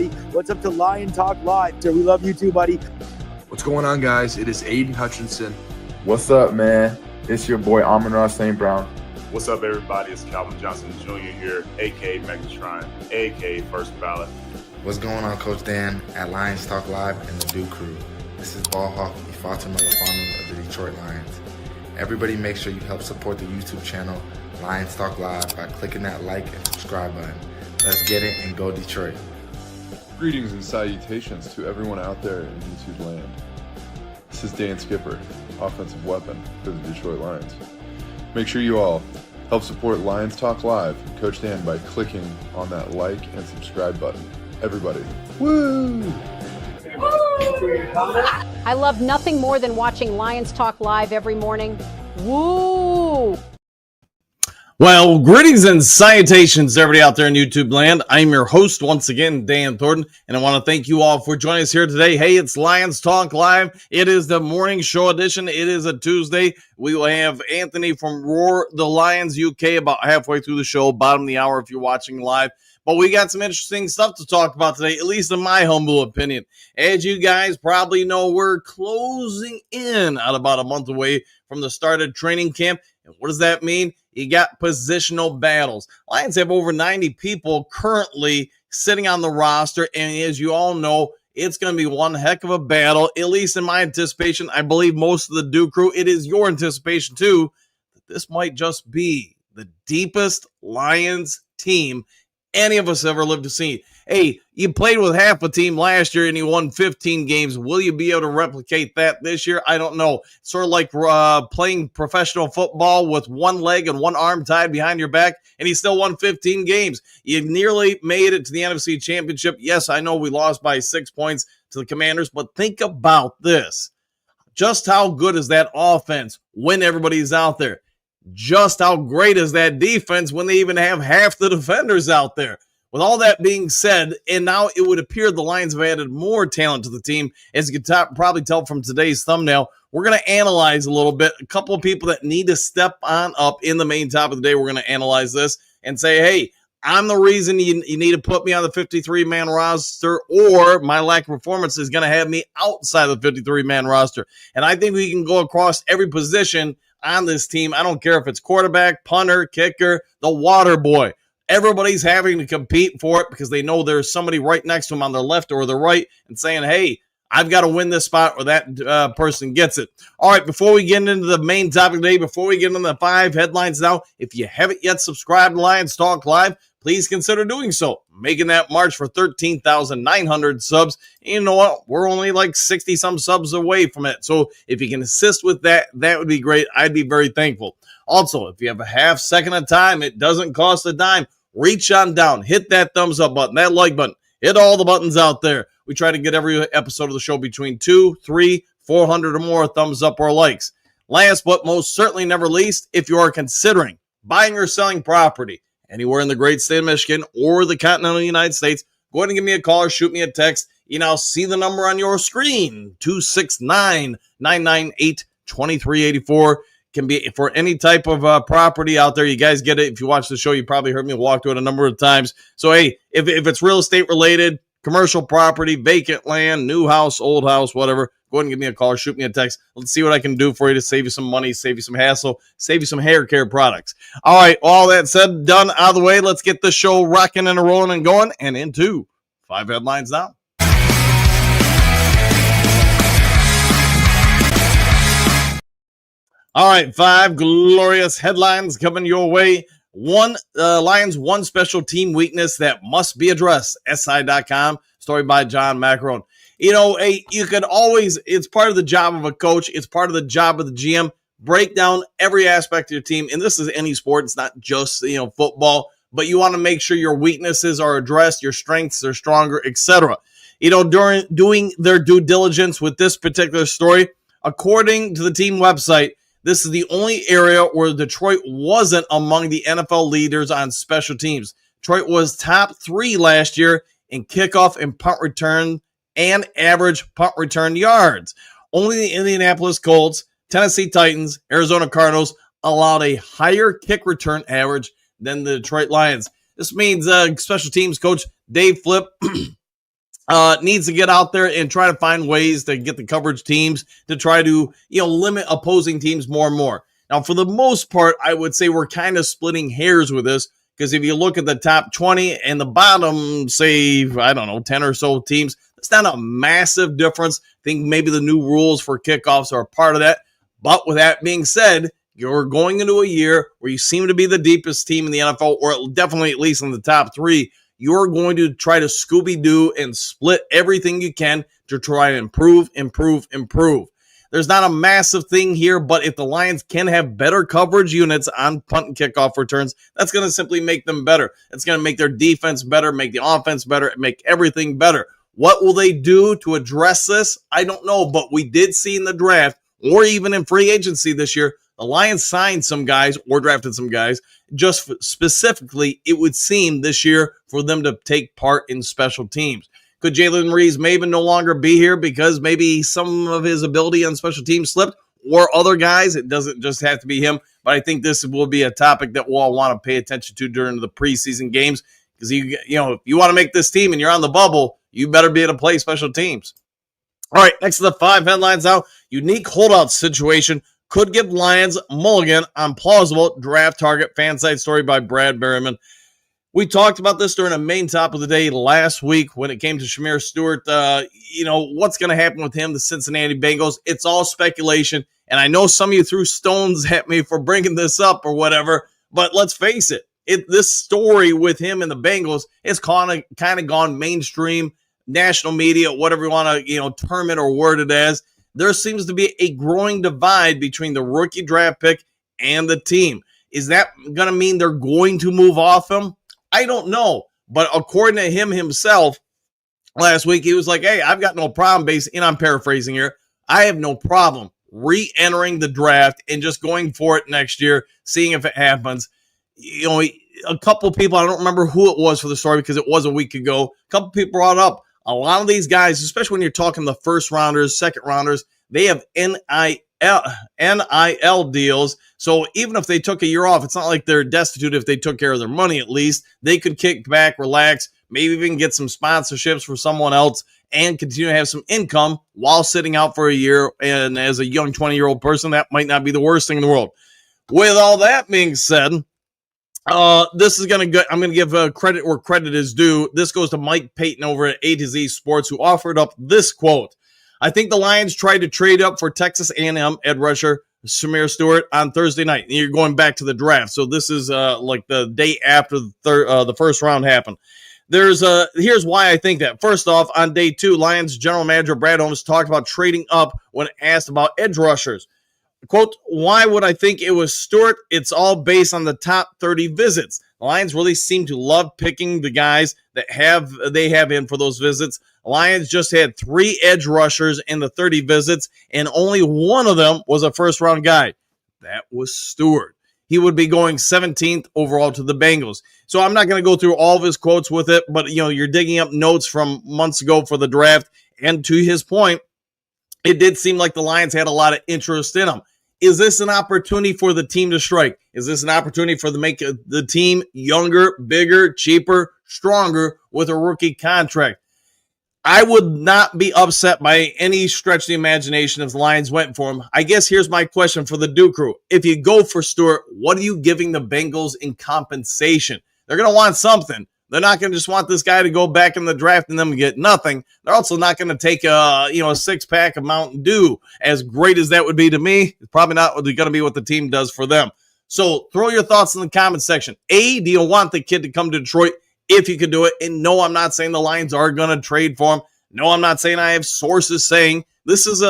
buddy. What's up to Lion Talk Live? We love you too, buddy. What's going on, guys? It is Aiden Hutchinson. What's up, man? It's your boy Amon-Ra St. Brown. What's up, everybody? It's Calvin Johnson Jr. here, a.k.a. Megatron, a.k.a. First Ballot. What's going on, Coach Dan at Lions Talk Live and the Duke Crew. This is Ball Hawk Ifeatu Melifonwu of the Detroit Lions. Everybody make sure you help support the YouTube channel Lions Talk Live by clicking that like and subscribe button. Let's get it and go Detroit. Greetings and salutations to everyone out there in YouTube land. This is Dan Skipper, offensive weapon for the Detroit Lions. Make sure you all help support Lions Talk Live and Coach Dan by clicking on that like and subscribe button. Everybody, woo! I love nothing more than watching Lions Talk Live every morning. Woo! Well, greetings and salutations, everybody out there in YouTube land. I'm your host once again, Dan Thornton, and I want to thank you all for joining us here today. Hey, it's Lions Talk Live. It is the morning show edition. It is a Tuesday. We will have Anthony from Roar the Lions UK about halfway through the show, bottom of the hour if you're watching live. But we got some interesting stuff to talk about today, at least in my humble opinion. As you guys probably know, we're closing in at about a month away from the start of training camp. And what does that mean? You got positional battles. Lions have over 90 people currently sitting on the roster. And as you all know, it's going to be one heck of a battle, at least in my anticipation. I believe most of the Duke crew, it is your anticipation too, that this might just be the deepest Lions team any of us ever lived to see. Hey, you played with half a team last year and you won 15 games. Will you be able to replicate that this year? I don't know. Sort of like playing professional football with one leg and one arm tied behind your back, and he still won 15 games. You nearly made it to the NFC Championship. Yes, I know we lost by 6 points to the Commanders, but think about this. Just how good is that offense when everybody's out there? Just how great is that defense when they even have half the defenders out there? With all that being said, and now it would appear the Lions have added more talent to the team. As you can probably tell from today's thumbnail, we're going to analyze a little bit. A couple of people that need to step on up in the main topic of the day. We're going to analyze this and say, hey, I'm the reason you need to put me on the 53-man roster, or my lack of performance is going to have me outside the 53-man roster. And I think we can go across every position on this team. I don't care if it's quarterback, punter, kicker, the water boy. Everybody's having to compete for it because they know there's somebody right next to them on their left or their right and saying, hey, I've got to win this spot or that person gets it. All right, before we get into the main topic today, before we get into the 5 headlines now, if you haven't yet subscribed to Lions Talk Live, please consider doing so. Making that march for 13,900 subs. And you know what? We're only like 60-some subs away from it. So if you can assist with that, that would be great. I'd be very thankful. Also, if you have a half second of time, it doesn't cost a dime. Reach on down. Hit that thumbs up button, that like button. Hit all the buttons out there. We try to get every episode of the show between 200, 300, 400 or more thumbs up or likes. Last but most certainly never least, if you are considering buying or selling property anywhere in the great state of Michigan or the continental United States, go ahead and give me a call or shoot me a text. You now see the number on your screen, 269-998-2384. Can be for any type of property out there. You guys get it. If you watch the show, you probably heard me walk through it a number of times. So, hey, if it's real estate related, commercial property, vacant land, new house, old house, whatever, go ahead and give me a call or shoot me a text. Let's see what I can do for you to save you some money, save you some hassle, save you some hair care products. All right, all that said, done, out of the way. Let's get the show rocking and rolling and going and into 5 headlines now. All right, 5 glorious headlines coming your way. Lions, one special team weakness that must be addressed. SI.com, story by John Macarone. You know, you could always, it's part of the job of a coach. It's part of the job of the GM. Break down every aspect of your team. And this is any sport. It's not just, football. But you want to make sure your weaknesses are addressed, your strengths are stronger, etc. During doing their due diligence with this particular story, according to the team website, this is the only area where Detroit wasn't among the NFL leaders on special teams. Detroit was top 3 last year in kickoff and punt return and average punt return yards. Only the Indianapolis Colts, Tennessee Titans, Arizona Cardinals allowed a higher kick return average than the Detroit Lions. This means special teams coach Dave Flip needs to get out there and try to find ways to get the coverage teams to try to, limit opposing teams more and more. Now, for the most part, I would say we're kind of splitting hairs with this, because if you look at the top 20 and the bottom, say, 10 or so teams, it's not a massive difference. I think maybe the new rules for kickoffs are a part of that. But with that being said, you're going into a year where you seem to be the deepest team in the NFL, or definitely at least in the top 3. You're going to try to Scooby-Doo and split everything you can to try to improve. There's not a massive thing here, but if the Lions can have better coverage units on punt and kickoff returns, that's going to simply make them better. It's going to make their defense better, make the offense better, make everything better. What will they do to address this? I don't know, but we did see in the draft, or even in free agency this year, the Lions signed some guys or drafted some guys just specifically, it would seem, this year for them to take part in special teams. Could Jalen Reeves maybe no longer be here because maybe some of his ability on special teams slipped, or other guys? It doesn't just have to be him, but I think this will be a topic that we'll all want to pay attention to during the preseason games, because if you want to make this team and you're on the bubble, you better be able to play special teams. All right, next to the 5 headlines now. Unique holdout situation could give Lions mulligan on plausible draft target. Fan site story by Brad Berryman. We talked about this during a main top of the day last week when it came to Shamir Stewart. What's going to happen with him, the Cincinnati Bengals? It's all speculation, and I know some of you threw stones at me for bringing this up or whatever, but let's face it. This story with him and the Bengals is kind of gone mainstream, national media, whatever you want to term it or word it as. There seems to be a growing divide between the rookie draft pick and the team. Is that going to mean they're going to move off him? I don't know. But according to him himself, last week, he was like, hey, I've got no problem, and I'm paraphrasing here, I have no problem re-entering the draft and just going for it next year, seeing if it happens. A couple people, I don't remember who it was for the story because it was a week ago, a couple people brought up a lot of these guys, especially when you're talking the first rounders, second rounders, they have NIL deals. So even if they took a year off, it's not like they're destitute if they took care of their money at least. They could kick back, relax, maybe even get some sponsorships for someone else and continue to have some income while sitting out for a year. And as a young 20-year-old person, that might not be the worst thing in the world. With all that being said, this is I'm going to give credit where credit is due. This goes to Mike Payton over at A to Z Sports, who offered up this quote. I think the Lions tried to trade up for Texas A&M edge rusher Shamir Stewart on Thursday night. And you're going back to the draft, so this is like the day after the first round happened. Here's why I think that. First off, on day 2, Lions general manager Brad Holmes talked about trading up when asked about edge rushers. Quote, why would I think it was Stewart? It's all based on the top 30 visits. The Lions really seem to love picking the guys that they have in for those visits. The Lions just had 3 edge rushers in the 30 visits, and only one of them was a first-round guy. That was Stewart. He would be going 17th overall to the Bengals. So I'm not going to go through all of his quotes with it, but you're digging up notes from months ago for the draft, and to his point, it did seem like the Lions had a lot of interest in him. Is this an opportunity for the team to strike? Is this an opportunity for make the team younger, bigger, cheaper, stronger with a rookie contract? I would not be upset by any stretch of the imagination if the Lions went for him. I guess here's my question for the Duke crew. If you go for Stewart, what are you giving the Bengals in compensation? They're going to want something. They're not going to just want this guy to go back in the draft and then get nothing. They're also not going to take a 6-pack of Mountain Dew. As great as that would be to me, it's probably not going to be what the team does for them. So throw your thoughts in the comment section. A, do you want the kid to come to Detroit if you could do it? And no, I'm not saying the Lions are going to trade for him. No, I'm not saying I have sources saying this is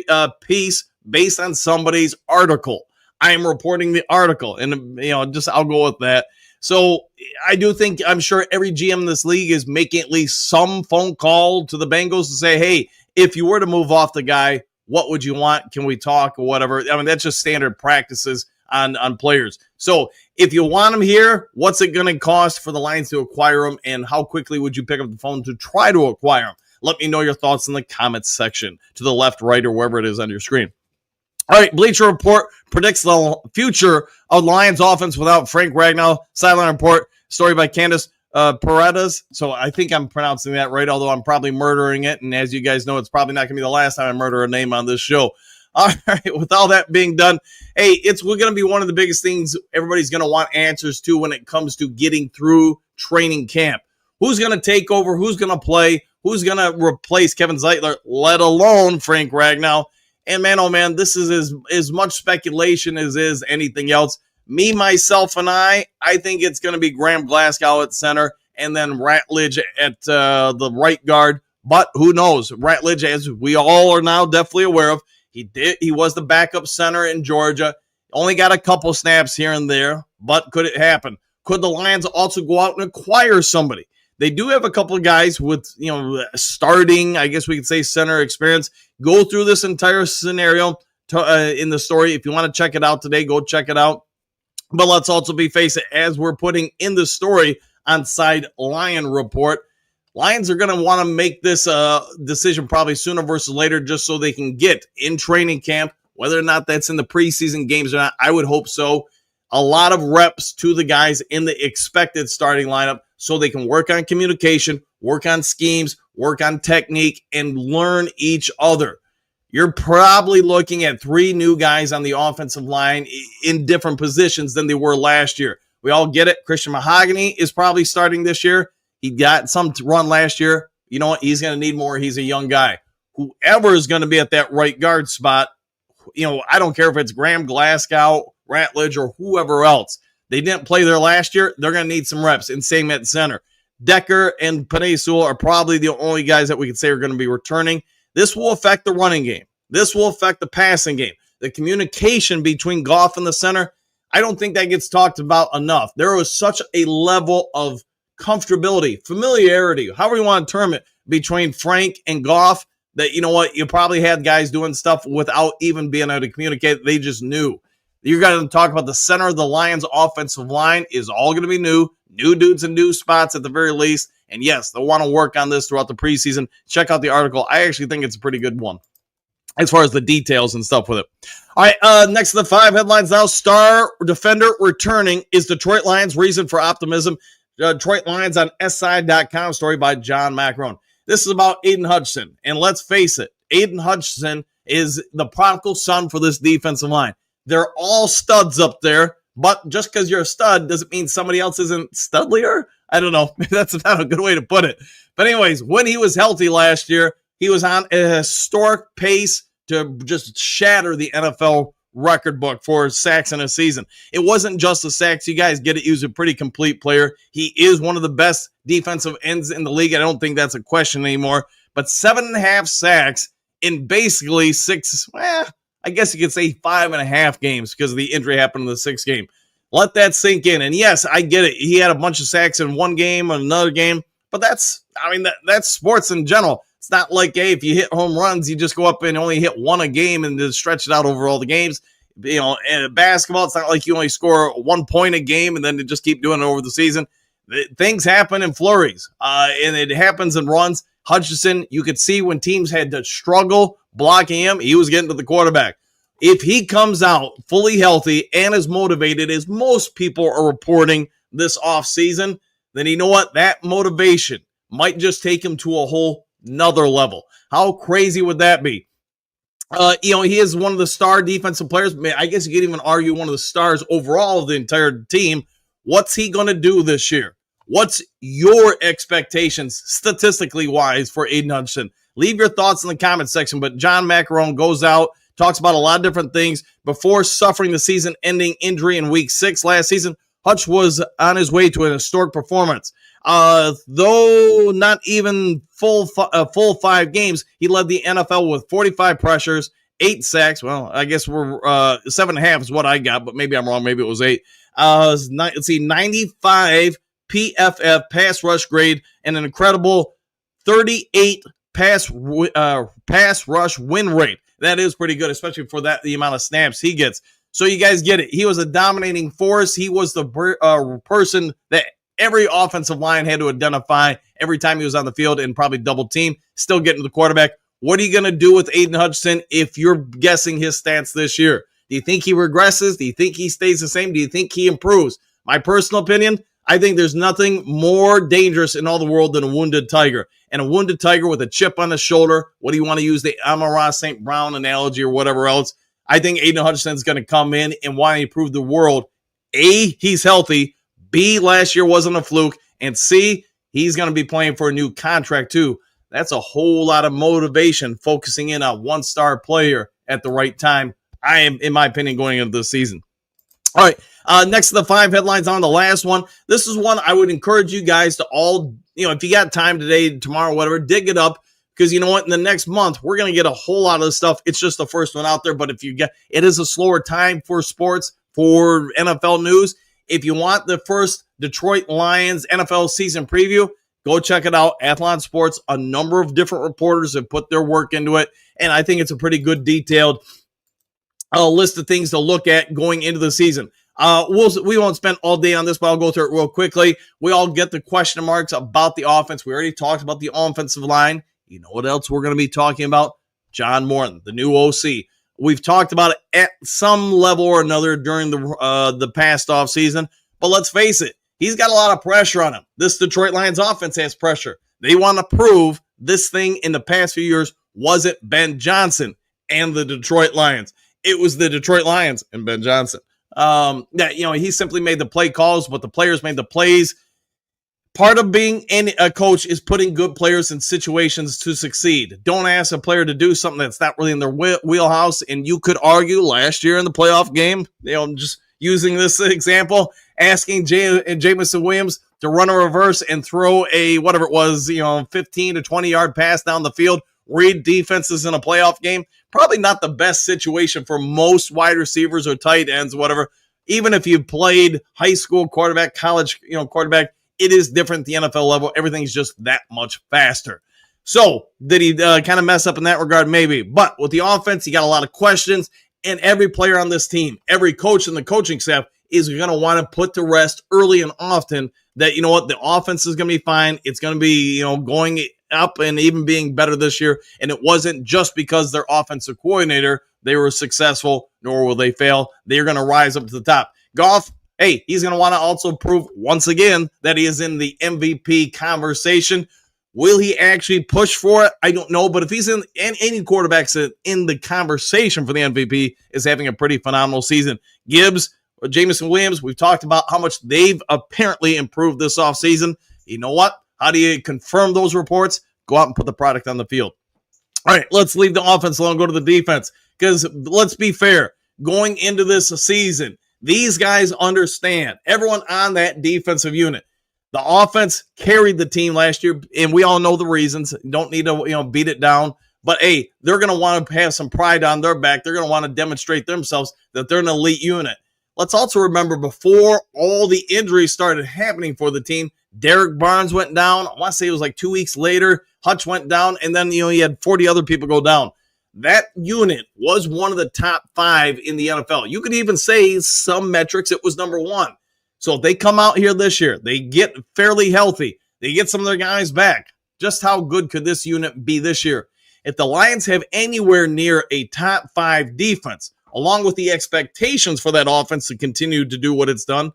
a piece based on somebody's article. I am reporting the article, and I'll go with that. So I do think, I'm sure every GM in this league is making at least some phone call to the Bengals to say, hey, if you were to move off the guy, what would you want? Can we talk or whatever? I mean, that's just standard practices on players. So if you want him here, what's it going to cost for the Lions to acquire him? And how quickly would you pick up the phone to try to acquire him? Let me know your thoughts in the comments section to the left, right, or wherever it is on your screen. All right, Bleacher Report predicts the future of Lions offense without Frank Ragnow. Sideline Report, story by Candace. Paredes. So I think I'm pronouncing that right, although I'm probably murdering it. And as you guys know, it's probably not going to be the last time I murder a name on this show. All right, with all that being done, hey, we're going to be one of the biggest things everybody's going to want answers to when it comes to getting through training camp. Who's going to take over? Who's going to play? Who's going to replace Kevin Zeitler, let alone Frank Ragnow? And man, oh man, this is as much speculation as is anything else. Me, myself, and I think it's going to be Graham Glasgow at center and then Ratledge at the right guard. But who knows? Ratledge, as we all are now definitely aware of, he was the backup center in Georgia. Only got a couple snaps here and there, but could it happen? Could the Lions also go out and acquire somebody? They do have a couple of guys with, starting, I guess we could say, center experience. Go through this entire scenario in the story. If you want to check it out today, go check it out. But let's also face it, as we're putting in the story on Side Lion Report, Lions are going to want to make this decision probably sooner versus later just so they can get in training camp, whether or not that's in the preseason games or not. I would hope so. A lot of reps to the guys in the expected starting lineup so they can work on communication, work on schemes, work on technique, and learn each other. You're probably looking at 3 new guys on the offensive line in different positions than they were last year. We all get it. Christian Mahogany is probably starting this year. He got some run last year. You know what? He's going to need more. He's a young guy. Whoever is going to be at that right guard spot, I don't care if it's Graham Glasgow, Ratledge, or whoever else. They didn't play there last year. They're going to need some reps. And same at center. Decker and Penei Sewell are probably the only guys that we can say are going to be returning. This will affect the running game. This will affect the passing game. The communication between Goff and the center, I don't think that gets talked about enough. There was such a level of comfortability, familiarity, however you want to term it, between Frank and Goff that, you probably had guys doing stuff without even being able to communicate. They just knew. You're going to talk about the center of the Lions offensive line is all going to be new dudes and new spots at the very least. And yes, they'll want to work on this throughout the preseason. Check out the article. I actually think it's a pretty good one as far as the details and stuff with it. All right, next to the 5 headlines now. Star defender returning is Detroit Lions reason for optimism. Detroit Lions on SI.com, story by John Macron. This is about Aiden Hutchinson. And let's face it, Aiden Hutchinson is the prodigal son for this defensive line. They're all studs up there, but just because you're a stud doesn't mean somebody else isn't studlier. I don't know. Maybe that's not a good way to put it. But anyways, when he was healthy last year, he was on a historic pace to just shatter the NFL record book for sacks in a season. It wasn't just the sacks. You guys get it. He was a pretty complete player. He is one of the best defensive ends in the league. I don't think that's a question anymore. But 7.5 sacks in basically 6, I guess you could say 5.5 games because of the injury happened in the 6th game. Let that sink in. And yes, I get it. He had a bunch of sacks in one game and another game. But that's sports in general. It's not like, hey, if you hit home runs, you just go up and only hit one a game and just stretch it out over all the games. And basketball, it's not like you only score 1 point a game and then you just keep doing it over the season. Things happen in flurries, and it happens in runs. Hutchinson, you could see when teams had to struggle blocking him, he was getting to the quarterback. If he comes out fully healthy and as motivated as most people are reporting this offseason, then you know what? That motivation might just take him to a whole nother level. How crazy would that be? He is one of the star defensive players. I guess you could even argue one of the stars overall of the entire team. What's he going to do this year? What's your expectations statistically wise for Aiden Hutchinson? Leave your thoughts in the comment section. But John Macaron goes out, talks about a lot of different things. Before suffering the season-ending injury in Week 6 last season, Hutch was on his way to an historic performance. Though not even full 5 games, he led the NFL with 45 pressures, 8 sacks. Well, I guess we're 7.5 is what I got, but maybe I'm wrong. Maybe it was 8. Let's see, 95 PFF pass rush grade and an incredible 38 pass rush win rate. That is pretty good, especially for the amount of snaps he gets. So you guys get it. He was a dominating force. He was the person that every offensive line had to identify every time he was on the field and probably double team, still getting to the quarterback. What are you going to do with Aiden Hutchinson if you're guessing his stats this year? Do you think he regresses? Do you think he stays the same? Do you think he improves? My personal opinion, I think there's nothing more dangerous in all the world than a wounded tiger. And a wounded tiger with a chip on his shoulder, what do you want to use the Amon-Ra St. Brown analogy or whatever else? I think Aiden Hutchinson is going to come in and want to prove the world, A, he's healthy, B, last year wasn't a fluke, and C, he's going to be playing for a new contract too. That's a whole lot of motivation focusing in on one-star player at the right time. I am, in my opinion, going into this season. All right, next to the 5 headlines on the last one. This is one I would encourage you guys to all, if you got time today, tomorrow, whatever, dig it up. Because you know what? In the next month, we're going to get a whole lot of this stuff. It's just the first one out there. But if you get, it is a slower time for sports, for NFL news. If you want the first Detroit Lions NFL season preview, go check it out. Athlon Sports, a number of different reporters have put their work into it. And I think it's a pretty good detailed list of things to look at going into the season. We won't spend all day on this, but I'll go through it real quickly. We all get the question marks about the offense. We already talked about the offensive line. You know what else we're going to be talking about? John Morton, the new OC. We've talked about it at some level or another during the past offseason, but let's face it, he's got a lot of pressure on him. This Detroit Lions offense has pressure. They want to prove this thing in the past few years wasn't Ben Johnson and the Detroit Lions. It was the Detroit Lions and Ben Johnson. He simply made the play calls, but the players made the plays. Part of being a coach is putting good players in situations to succeed. Don't ask a player to do something that's not really in their wheelhouse. And you could argue last year in the playoff game, just using this example, asking Jameson Williams to run a reverse and throw a, whatever it was, 15 to 20 yard pass down the field, read defenses in a playoff game. Probably not the best situation for most wide receivers or tight ends, whatever. Even if you played high school quarterback, college, quarterback, it is different at the NFL level. Everything's just that much faster. So did he kind of mess up in that regard? Maybe. But with the offense, he got a lot of questions. And every player on this team, every coach in the coaching staff is going to want to put to rest early and often that, the offense is going to be fine. It's going to be, going up and even being better this year. And it wasn't just because their offensive coordinator, they were successful, nor will they fail. They're going to rise up to the top. Goff, hey, he's going to want to also prove once again that he is in the MVP conversation. Will he actually push for it? I don't know. But if he's in, and any quarterbacks in the conversation for the MVP is having a pretty phenomenal season. Gibbs, or Jameson Williams, we've talked about how much they've apparently improved this offseason. You know what? How do you confirm those reports? Go out and put the product on the field. All right, let's leave the offense alone, go to the defense. Because let's be fair, going into this season, these guys understand, everyone on that defensive unit. The offense carried the team last year, and we all know the reasons. Don't need to beat it down. But, hey, they're going to want to have some pride on their back. They're going to want to demonstrate themselves that they're an elite unit. Let's also remember before all the injuries started happening for the team, Derek Barnes went down. I want to say it was like 2 weeks later. Hutch went down, and then he had 40 other people go down. That unit was one of the top 5 in the NFL. You could even say some metrics it was number 1. So if they come out here this year, they get fairly healthy, they get some of their guys back. Just how good could this unit be this year? If the Lions have anywhere near a top 5 defense, along with the expectations for that offense to continue to do what it's done,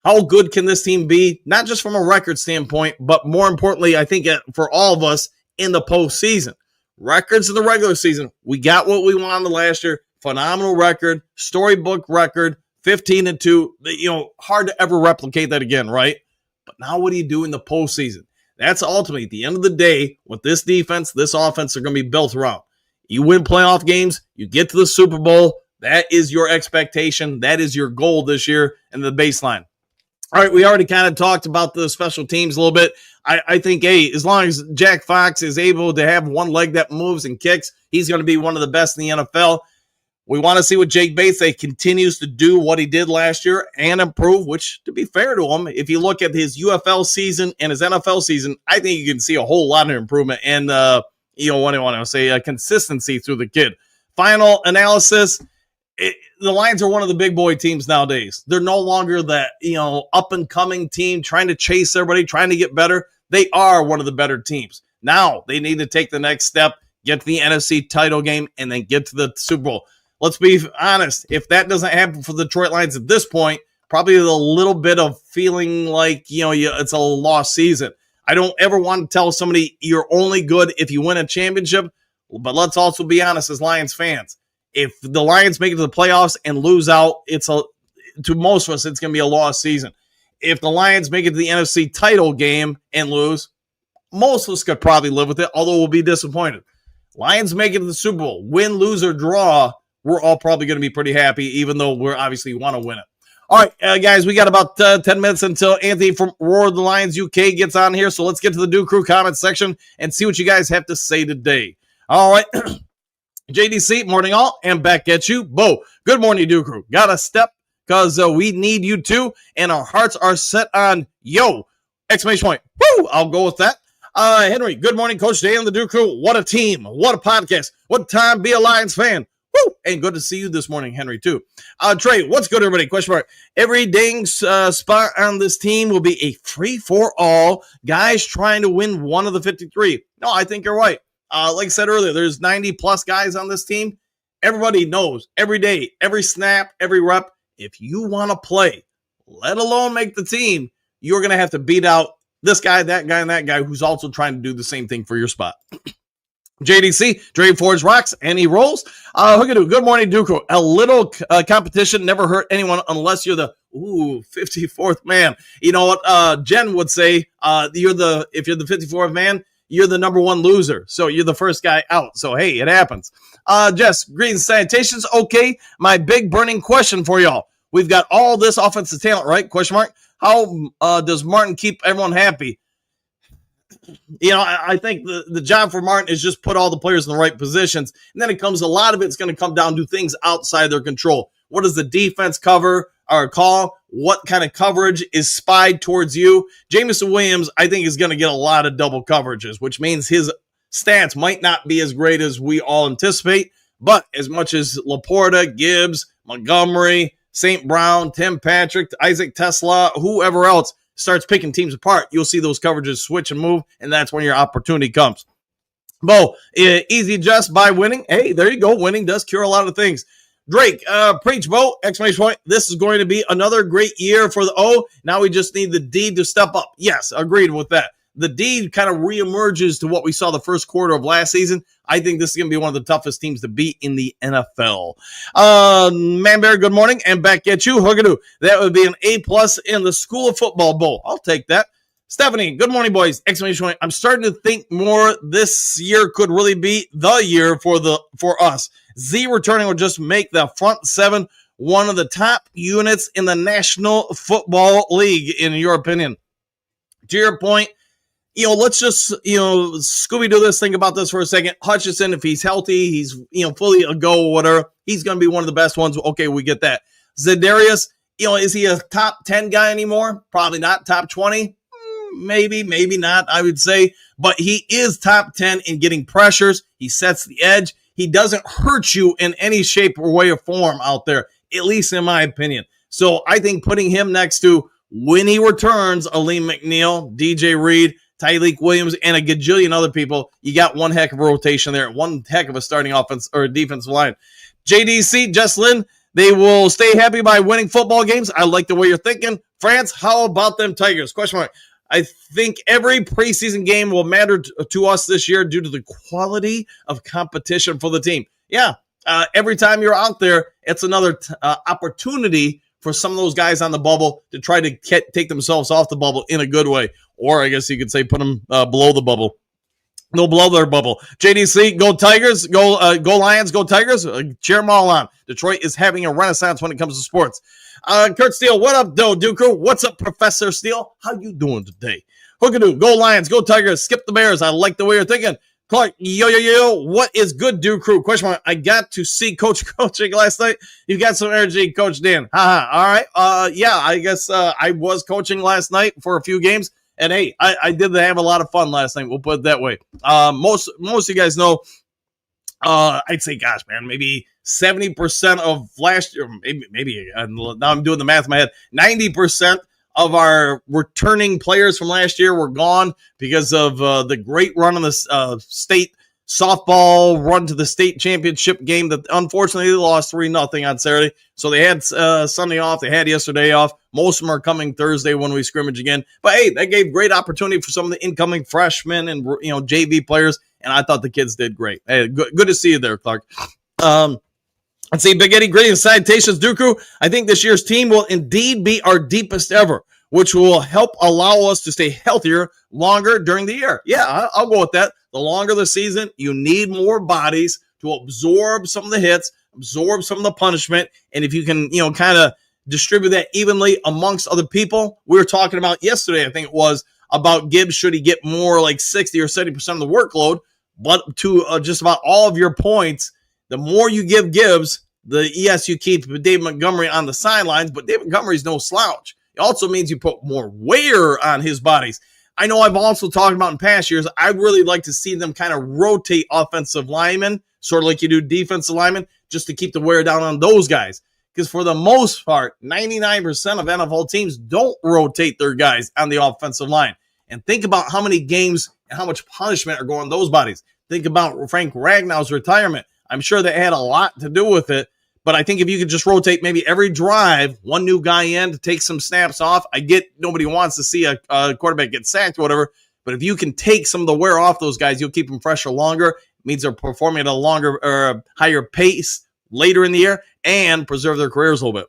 how good can this team be? Not just from a record standpoint, but more importantly, I think for all of us in the postseason. Records in the regular season, we got what we wanted last year. Phenomenal record, storybook record, 15-2. Hard to ever replicate that again, right? But now what do you do in the postseason? That's ultimately, at the end of the day, what this defense, this offense are going to be built around. You win playoff games, you get to the Super Bowl. That is your expectation. That is your goal this year and the baseline. All right, we already kind of talked about the special teams a little bit. I think, hey, as long as Jack Fox is able to have one leg that moves and kicks, he's going to be one of the best in the NFL. We want to see what Jake Bates continues to do what he did last year and improve, which, to be fair to him, if you look at his UFL season and his NFL season, I think you can see a whole lot of improvement and, what do I want to say, consistency through the kid. Final analysis, the Lions are one of the big boy teams nowadays. They're no longer that, up-and-coming team trying to chase everybody, trying to get better. They are one of the better teams. Now they need to take the next step, get to the NFC title game, and then get to the Super Bowl. Let's be honest. If that doesn't happen for the Detroit Lions at this point, probably a little bit of feeling like, it's a lost season. I don't ever want to tell somebody you're only good if you win a championship, but let's also be honest as Lions fans. If the Lions make it to the playoffs and lose out, to most of us, it's going to be a lost season. If the Lions make it to the NFC title game and lose, most of us could probably live with it, although we'll be disappointed. Lions make it to the Super Bowl, win, lose, or draw, we're all probably going to be pretty happy, even though we're obviously want to win it. All right, guys, we got about 10 minutes until Anthony from Roar the Lions UK gets on here, so let's get to the Do Crew comment section and see what you guys have to say today. All right, JDC, morning all, and back at you. Bo, good morning, Do Crew. Got to step because we need you too, and our hearts are set on yo! Exclamation point. Woo! I'll go with that. Henry, good morning, Coach Dan and the Do Crew. What a team. What a podcast. What time be a Lions fan. Woo! And good to see you this morning, Henry, too. Trey, what's good, everybody? Question mark. Every dang spot on this team will be a free-for-all. Guys trying to win one of the 53. No, I think you're right. Like I said earlier, there's 90-plus guys on this team. Everybody knows every day, every snap, every rep, if you want to play, let alone make the team, you're going to have to beat out this guy, that guy, and that guy who's also trying to do the same thing for your spot. JDC, Dre Forge rocks, and he rolls. Hookadoo, good morning, Duke. A little competition never hurt anyone unless you're the 54th man. You know what Jen would say, if you're the 54th man, you're the number one loser. So you're the first guy out. So, hey, it happens. Jess, greetings, salutations. Okay, my big burning question for y'all. We've got all this offensive talent, right? Question mark. How does Martin keep everyone happy? I think the job for Martin is just put all the players in the right positions. And then a lot of it's going to come down to things outside their control. What does the defense cover or call? What kind of coverage is spied towards you? Jameson Williams, I think, is going to get a lot of double coverages, which means his stats might not be as great as we all anticipate. But as much as Laporta, Gibbs, Montgomery, St. Brown, Tim Patrick, Isaac Tesla, whoever else starts picking teams apart, you'll see those coverages switch and move, and that's when your opportunity comes. Bo, easy just by winning. Hey, there you go. Winning does cure a lot of things. Drake, preach, Bo, exclamation point. This is going to be another great year for the O. Now we just need the D to step up. Yes, agreed with that. The D kind of reemerges to what we saw the first quarter of last season. I think this is going to be one of the toughest teams to beat in the NFL. Man Bear, good morning, and back at you. Hookadoo. That would be an A+ in the School of Football Bowl. I'll take that. Stephanie, good morning, boys. Exclamation point. I'm starting to think more this year could really be the year for us. Z returning will just make the front seven one of the top units in the National Football League, in your opinion. To your point, let's just, Scooby-Doo this, think about this for a second. Hutchinson, if he's healthy, he's, fully a go or whatever, he's going to be one of the best ones. Okay, we get that. Za'Darius, is he a top 10 guy anymore? Probably not. Top 20? Maybe not, I would say. But he is top 10 in getting pressures. He sets the edge. He doesn't hurt you in any shape or way or form out there, at least in my opinion. So I think putting him next to, when he returns, Aleem McNeil, DJ Reed, Tyreek Williams, and a gajillion other people, you got one heck of a rotation there, one heck of a starting offense or defensive line. JDC, Jesslyn, they will stay happy by winning football games. I like the way you're thinking. France, how about them Tigers? Question mark. I think every preseason game will matter to us this year due to the quality of competition for the team. Yeah, every time you're out there, it's another opportunity for some of those guys on the bubble to try to take themselves off the bubble in a good way. Or I guess you could say put them below the bubble. They'll blow their bubble. JDC, go Tigers, go Lions, go Tigers. Cheer them all on. Detroit is having a renaissance when it comes to sports. Kurt Steele, what up, Duku? What's up, Professor Steele? How you doing today? Hookadoo, go Lions, go Tigers, skip the Bears. I like the way you're thinking. Clark, yo, what is good, Crew? Question mark. I got to see Coach coaching last night. You got some energy, Coach Dan. Haha. All right. Yeah, I guess I was coaching last night for a few games. And hey, I did have a lot of fun last night. We'll put it that way. Most of you guys know, I'd say, gosh, man, maybe 70% of last year, maybe now I'm doing the math in my head, 90% of our returning players from last year were gone because of the great run in the state softball run to the state championship game that unfortunately they lost 3-0 on Saturday. So they had Sunday off. They had yesterday off. Most of them are coming Thursday when we scrimmage again. But hey, that gave great opportunity for some of the incoming freshmen and JV players. And I thought the kids did great. Hey, good to see you there, Clark. Let's see, Big Eddie, greetings, salutations, Dooku. I think this year's team will indeed be our deepest ever, which will help allow us to stay healthier longer during the year. Yeah, I'll go with that. The longer the season, you need more bodies to absorb some of the hits, absorb some of the punishment, and if you can, kind of distribute that evenly amongst other people. We were talking about yesterday, I think it was, about Gibbs, should he get more like 60 or 70% of the workload, but to just about all of your points, the more you give Gibbs, you keep David Montgomery on the sidelines, but David Montgomery's no slouch. It also means you put more wear on his bodies. I know I've also talked about in past years, I'd really like to see them kind of rotate offensive linemen, sort of like you do defensive linemen, just to keep the wear down on those guys. Because for the most part, 99% of NFL teams don't rotate their guys on the offensive line. And think about how many games and how much punishment are going on those bodies. Think about Frank Ragnow's retirement. I'm sure that had a lot to do with it. But I think if you could just rotate maybe every drive, one new guy in to take some snaps off. I get nobody wants to see a quarterback get sacked or whatever. But if you can take some of the wear off those guys, you'll keep them fresher longer. It means they're performing at a longer or higher pace later in the year and preserve their careers a little bit.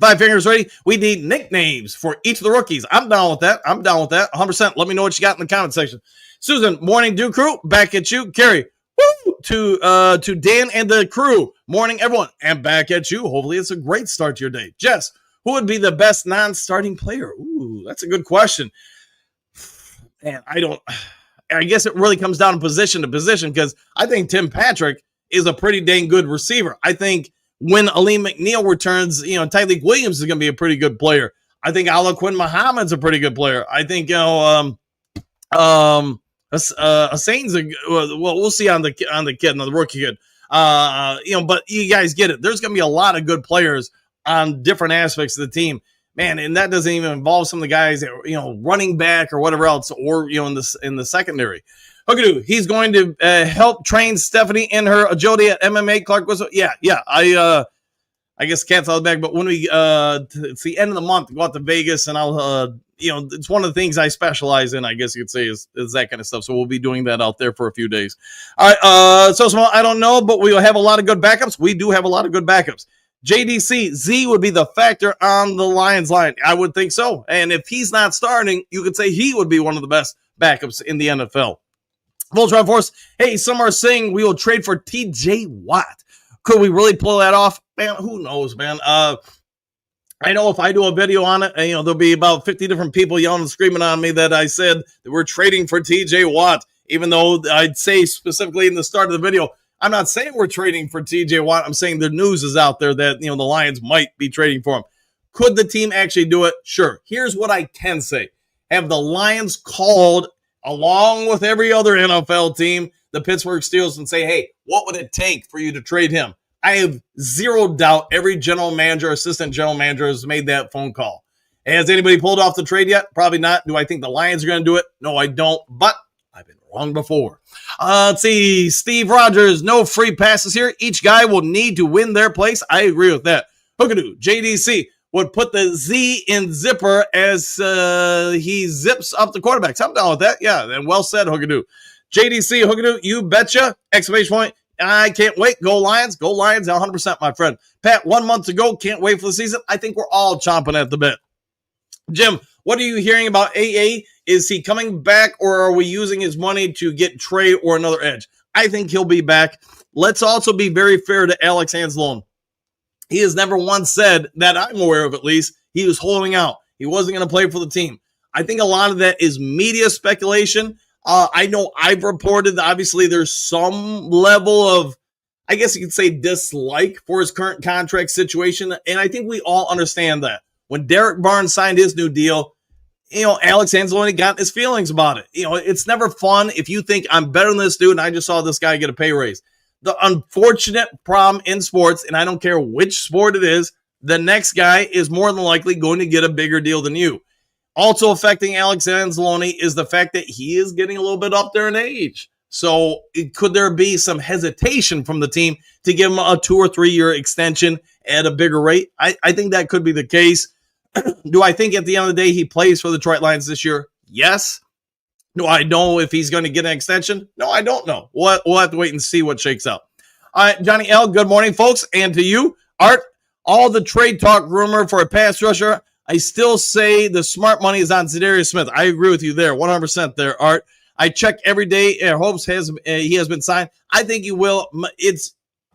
5 fingers ready. We need nicknames for each of the rookies. I'm down with that. 100%. Let me know what you got in the comment section. Susan, morning, Duke crew. Back at you. Carrie, woo! To Dan and the crew. Morning, everyone. And back at you. Hopefully it's a great start to your day. Jess, who would be the best non-starting player? Ooh, that's a good question. Man, I guess it really comes down to position because I think Tim Patrick is a pretty dang good receiver. I think when Aleem McNeil returns, Tyreek Williams is going to be a pretty good player. I think Alaquin Muhammad's a pretty good player. I think, Hassan's we'll see on the kid, on the rookie kid. But you guys get it. There's going to be a lot of good players on different aspects of the team, man. And that doesn't even involve some of the guys that, running back or whatever else, or, in the secondary. Hookadoo, he's going to help train Stephanie in her agility at MMA. Clark was, yeah. I guess cat's out of the bag, but when we, it's the end of the month, go out to Vegas and I'll, it's one of the things I specialize in, I guess you could say, is that kind of stuff. So we'll be doing that out there for a few days. All right. So small, I don't know, but we'll have a lot of good backups. We do have a lot of good backups. JDC, Z would be the factor on the Lions line. I would think so. And if he's not starting, you could say he would be one of the best backups in the NFL. Voltron Force, hey, some are saying we will trade for TJ Watt. Could we really pull that off? Man, who knows, man? I know if I do a video on it, there'll be about 50 different people yelling and screaming on me that I said that we're trading for TJ Watt, even though I'd say specifically in the start of the video, I'm not saying we're trading for TJ Watt. I'm saying the news is out there that, the Lions might be trading for him. Could the team actually do it? Sure. Here's what I can say. Have the Lions called, along with every other NFL team, the Pittsburgh Steelers, and say, hey, what would it take for you to trade him? I have zero doubt every general manager, assistant general manager has made that phone call. Has anybody pulled off the trade yet? Probably not. Do I think the Lions are going to do it? No, I don't, but I've been wrong before. Let's see. Steve Rogers, no free passes here. Each guy will need to win their place. I agree with that. Hookadoo, JDC would put the Z in zipper as he zips up the quarterbacks. I'm down with that. Yeah, and well said, Hookadoo. JDC, Hookadoo, you betcha. Exclamation point. I can't wait. Go Lions. Go Lions. 100%, my friend. Pat, 1 month to go. Can't wait for the season. I think we're all chomping at the bit. Jim, what are you hearing about AA? Is he coming back, or are we using his money to get Trey or another edge? I think he'll be back. Let's also be very fair to Alex Anzalone. He has never once said, that I'm aware of at least, he was holding out. He wasn't going to play for the team. I think a lot of that is media speculation. I know I've reported that obviously there's some level of, I guess you could say, dislike for his current contract situation. And I think we all understand that. When Derek Barnes signed his new deal, Alex Anzalone got his feelings about it. It's never fun if you think I'm better than this dude and I just saw this guy get a pay raise. The unfortunate problem in sports, and I don't care which sport it is, the next guy is more than likely going to get a bigger deal than you. Also affecting Alex Anzalone is the fact that he is getting a little bit up there in age. So could there be some hesitation from the team to give him a 2 or 3 year extension at a bigger rate? I think that could be the case. Do I think at the end of the day he plays for the Detroit Lions this year? Yes. Do I know if he's going to get an extension? No, I don't know. We'll have to wait and see what shakes out. All right, Johnny L., good morning, folks. And to you, Art, all the trade talk rumor for a pass rusher, I still say the smart money is on Zadarius Smith. I agree with you there, 100% there, Art. I check every day. Hopes he has been signed. I think he will.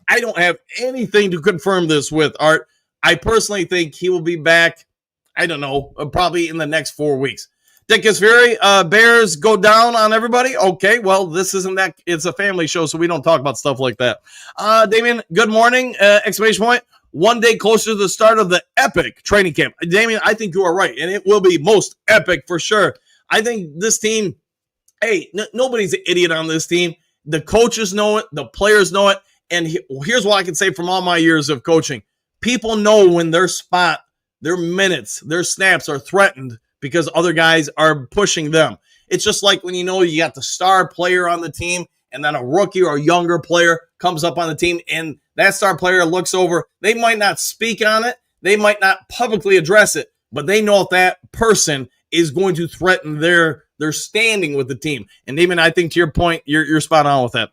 I don't have anything to confirm this with, Art. I personally think he will be back, I don't know, probably in the next 4 weeks. Dickus Fury, Bears go down on everybody. Okay, well, this isn't that. It's a family show, so we don't talk about stuff like that. Damien, good morning, exclamation point. 1 day closer to the start of the epic training camp. Damien, I think you are right, and it will be most epic for sure. I think this team, nobody's an idiot on this team. The coaches know it. The players know it. And here's what I can say from all my years of coaching. People know when their spot, their minutes, their snaps are threatened because other guys are pushing them. It's just like when you got the star player on the team and then a rookie or a younger player comes up on the team and that star player looks over. They might not speak on it. They might not publicly address it, but they know if that person is going to threaten their standing with the team. And Damon, I think to your point, you're spot on with that.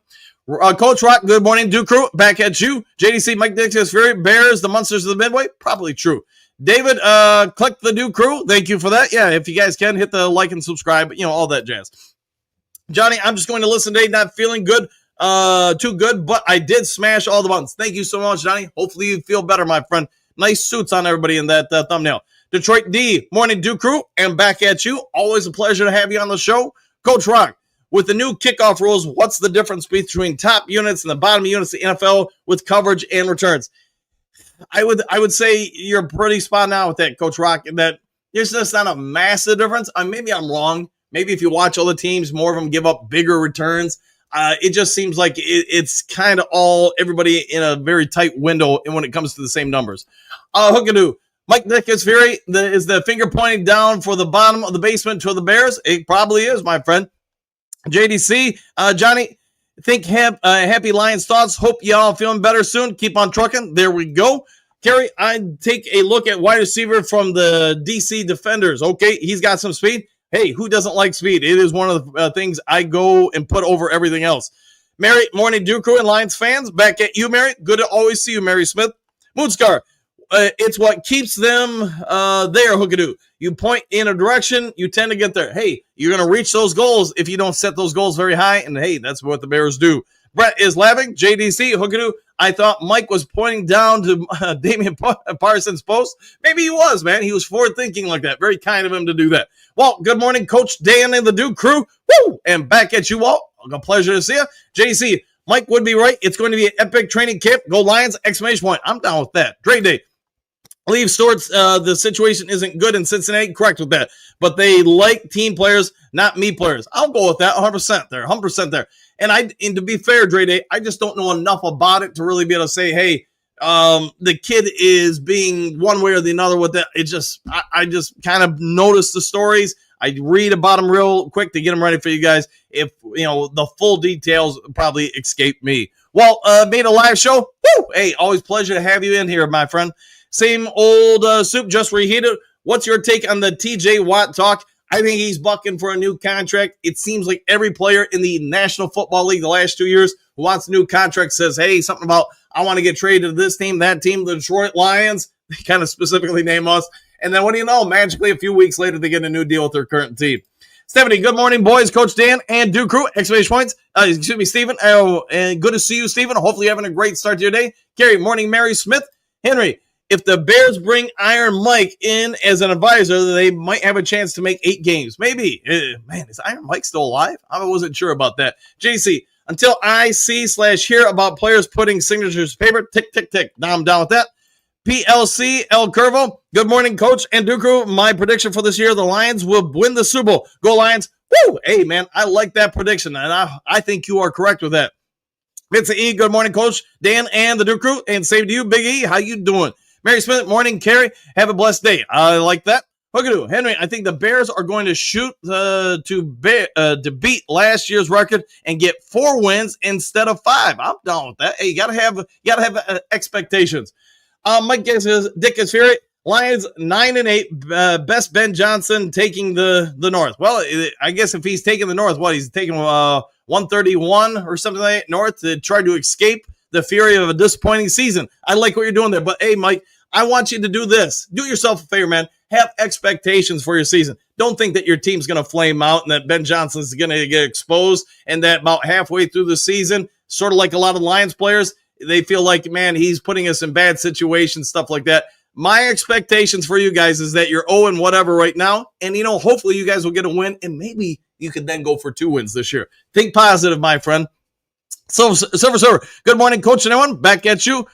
Coach Rock, good morning. Duke Crew, back at you. JDC, Mike Dixon, Fury, Bears, the Monsters of the Midway. Probably true. David, click the Duke Crew. Thank you for that. Yeah, if you guys can, hit the like and subscribe, all that jazz. Johnny, I'm just going to listen today, not feeling good, too good, but I did smash all the buttons. Thank you so much, Johnny. Hopefully you feel better, my friend. Nice suits on everybody in that thumbnail. Detroit D, morning Duke Crew, and back at you. Always a pleasure to have you on the show. Coach Rock, with the new kickoff rules, what's the difference between top units and the bottom units of the NFL with coverage and returns? I would say you're pretty spot on with that, Coach Rock, that there's just not a massive difference. Maybe I'm wrong. Maybe if you watch all the teams, more of them give up bigger returns. It just seems like it's kind of all everybody in a very tight window when it comes to the same numbers. Hookadoo. Mike Dickus Fury, is the finger pointing down for the bottom of the basement to the Bears? It probably is, my friend. JDC, Johnny, think happy Lions thoughts. Hope y'all feeling better soon. Keep on trucking. There we go. Kerry, I'd take a look at wide receiver from the DC Defenders. Okay, he's got some speed. Hey, who doesn't like speed? It is one of the things I go and put over everything else. Mary, morning Duke Crew and Lions fans. Back at you, Mary. Good to always see you, Mary Smith. Moonscar, it's what keeps them there, Hookadoo. You point in a direction, you tend to get there. Hey, you're going to reach those goals if you don't set those goals very high, and hey, that's what the Bears do. Brett is laughing. JDC, Hookadoo, I thought Mike was pointing down to Damian Parsons' post. Maybe he was, man. He was forward-thinking like that. Very kind of him to do that. Well, good morning, Coach Dan and the Duke Crew. Woo! And back at you all. A pleasure to see you. JDC, Mike would be right. It's going to be an epic training camp. Go Lions! Exclamation point. I'm down with that. Great day. Leave Stewart's, the situation isn't good in Cincinnati. Correct with that. But they like team players, not me players. I'll go with that 100% there. 100% there. And to be fair, Dre Day, I just don't know enough about it to really be able to say, hey, the kid is being one way or the other with that. I just kind of notice the stories. I read about them real quick to get them ready for you guys. If, the full details probably escape me. Well, made a live show. Woo! Hey, always pleasure to have you in here, my friend. Same old soup, just reheated. What's your take on the TJ Watt talk? I think he's bucking for a new contract. It seems like every player in the National Football League the last 2 years who wants a new contract says, hey, something about, I want to get traded to this team, that team, the Detroit Lions. They kind of specifically name us. And then what do you know? Magically, a few weeks later, they get a new deal with their current team. Stephanie, good morning, boys. Coach Dan and Duke Crew, exclamation points. Excuse me, Stephen. And good to see you, Stephen. Hopefully you're having a great start to your day. Gary, morning, Mary Smith. Henry, if the Bears bring Iron Mike in as an advisor, they might have a chance to make 8 games. Maybe. Man, is Iron Mike still alive? I wasn't sure about that. JC, until I see/hear about players putting signatures to paper, tick, tick, tick. Now I'm down with that. PLC El Curvo, good morning, Coach and Duke Crew. My prediction for this year, the Lions will win the Super Bowl. Go Lions. Woo! Hey, man, I like that prediction, and I think you are correct with that. Vince E, good morning, Coach Dan and the Duke Crew, and same to you, Big E. How you doing? Mary Smith, morning, Carrie. Have a blessed day. I like that. Hookadoo, Henry, I think the Bears are going to shoot to beat last year's record and get 4 wins instead of 5. I'm down with that. Hey, you gotta have expectations. Mike says Dick is Fury. Lions 9-8. Best Ben Johnson taking the North. Well, I guess if he's taking the North, he's taking 131 or something like that North to try to escape the fury of a disappointing season. I like what you're doing there, but hey, Mike, I want you to do this. Do yourself a favor, man. Have expectations for your season. Don't think that your team's going to flame out and that Ben Johnson's going to get exposed and that about halfway through the season, sort of like a lot of Lions players, they feel like, man, he's putting us in bad situations, stuff like that. My expectations for you guys is that you're 0 and whatever right now, and, hopefully you guys will get a win, and maybe you could then go for 2 wins this year. Think positive, my friend. Silver Server, good morning, Coach and everyone. Back at you.